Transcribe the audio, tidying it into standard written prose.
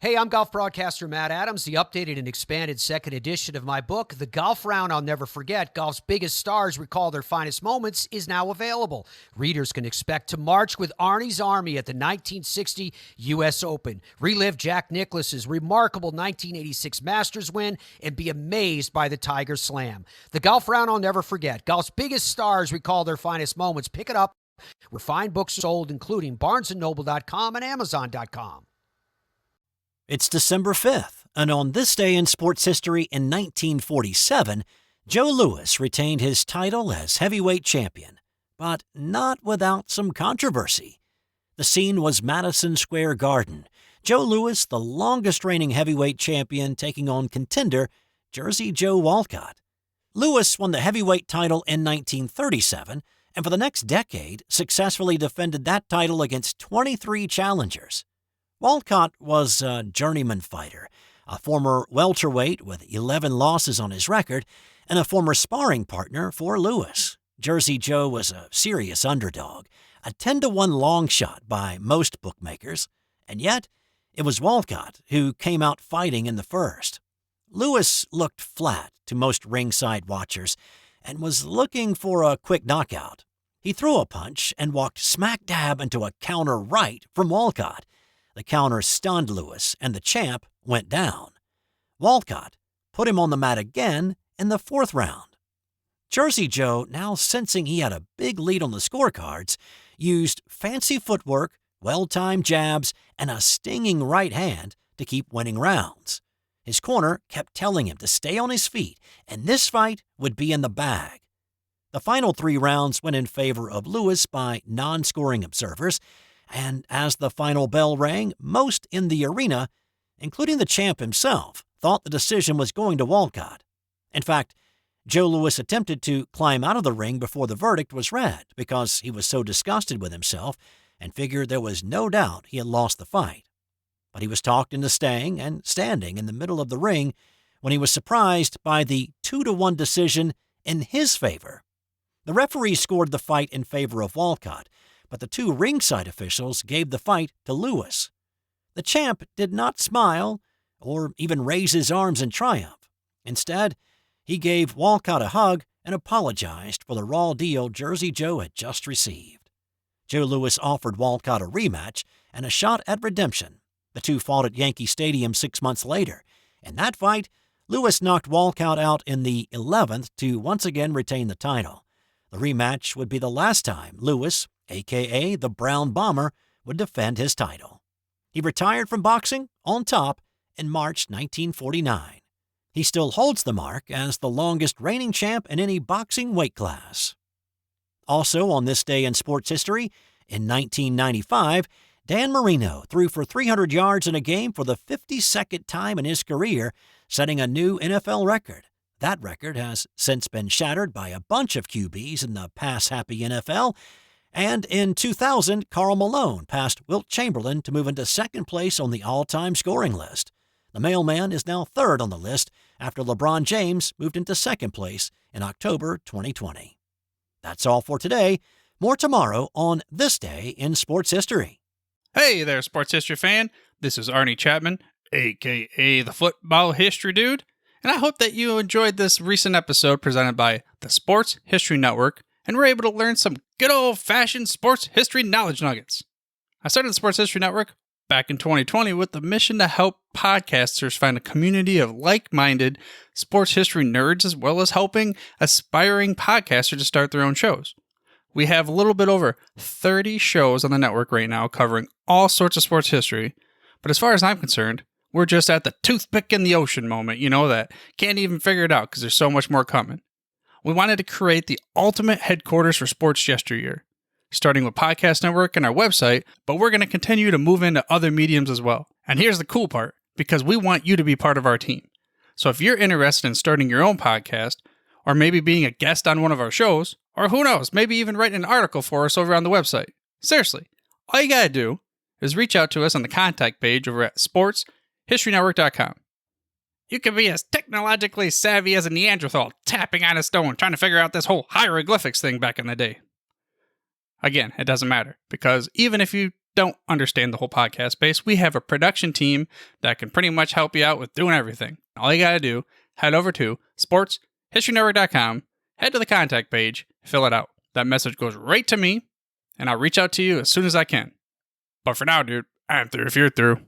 Hey, I'm golf broadcaster Matt Adams. The updated and expanded second edition of my book, The Golf Round I'll Never Forget, Golf's Biggest Stars Recall Their Finest Moments, is now available. Readers can expect to march with Arnie's Army at the 1960 U.S. Open, relive Jack Nicklaus's remarkable 1986 Masters win, and be amazed by the Tiger Slam. The Golf Round I'll Never Forget, Golf's Biggest Stars Recall Their Finest Moments. Pick it up where fine books are sold, including BarnesandNoble.com and Amazon.com. It's December 5th, and on this day in sports history in 1947, Joe Louis retained his title as heavyweight champion, but not without some controversy. The scene was Madison Square Garden. Joe Louis, the longest reigning heavyweight champion, taking on contender Jersey Joe Walcott. Louis won the heavyweight title in 1937, and for the next decade successfully defended that title against 23 challengers. Walcott was a journeyman fighter, a former welterweight with 11 losses on his record, and a former sparring partner for Louis. Jersey Joe was a serious underdog, a 10-1 long shot by most bookmakers, and yet it was Walcott who came out fighting in the first. Louis looked flat to most ringside watchers and was looking for a quick knockout. He threw a punch and walked smack dab into a counter right from Walcott. The counter stunned Louis, and the champ went down. Walcott put him on the mat again in the fourth round. Jersey Joe, now sensing he had a big lead on the scorecards, used fancy footwork, well-timed jabs, and a stinging right hand to keep winning rounds. His corner kept telling him to stay on his feet, and this fight would be in the bag. The final 3 rounds went in favor of Louis by non-scoring observers, and as the final bell rang, most in the arena, including the champ himself, thought the decision was going to Walcott. In fact, Joe Louis attempted to climb out of the ring before the verdict was read because he was so disgusted with himself and figured there was no doubt he had lost the fight. But he was talked into staying and standing in the middle of the ring when he was surprised by the 2-1 decision in his favor. The referee scored the fight in favor of Walcott, but the 2 ringside officials gave the fight to Louis. The champ did not smile or even raise his arms in triumph. Instead, he gave Walcott a hug and apologized for the raw deal Jersey Joe had just received. Joe Louis offered Walcott a rematch and a shot at redemption. The 2 fought at Yankee Stadium 6 months later. In that fight, Louis knocked Walcott out in the 11th to once again retain the title. The rematch would be the last time Louis, a.k.a. the Brown Bomber, would defend his title. He retired from boxing on top in March 1949. He still holds the mark as the longest reigning champ in any boxing weight class. Also on this day in sports history, in 1995, Dan Marino threw for 300 yards in a game for the 52nd time in his career, setting a new NFL record. That record has since been shattered by a bunch of QBs in the pass-happy NFL, and in 2000, Karl Malone passed Wilt Chamberlain to move into second place on the all-time scoring list. The mailman is now third on the list after LeBron James moved into second place in October 2020. That's all for today. More tomorrow on This Day in Sports History. Hey there, sports history fan. This is Arnie Chapman, a.k.a. the Football History Dude, and I hope that you enjoyed this recent episode presented by the Sports History Network and were able to learn some good old-fashioned sports history knowledge nuggets. I started the Sports History Network back in 2020 with the mission to help podcasters find a community of like-minded sports history nerds, as well as helping aspiring podcasters to start their own shows. We have a little bit over 30 shows on the network right now covering all sorts of sports history, but as far as I'm concerned, we're just at the toothpick in the ocean moment, that can't even figure it out because there's so much more coming. We wanted to create the ultimate headquarters for sports yesteryear, starting with Podcast Network and our website, but we're going to continue to move into other mediums as well. And here's the cool part, because we want you to be part of our team. So if you're interested in starting your own podcast, or maybe being a guest on one of our shows, or who knows, maybe even writing an article for us over on the website. Seriously, all you gotta do is reach out to us on the contact page over at sportshistorynetwork.com. You can be as technologically savvy as a Neanderthal tapping on a stone trying to figure out this whole hieroglyphics thing back in the day. Again, it doesn't matter, because even if you don't understand the whole podcast space, we have a production team that can pretty much help you out with doing everything. All you got to do, head over to sportshistorynetwork.com, head to the contact page, fill it out. That message goes right to me, and I'll reach out to you as soon as I can. But for now, dude, I'm through if you're through.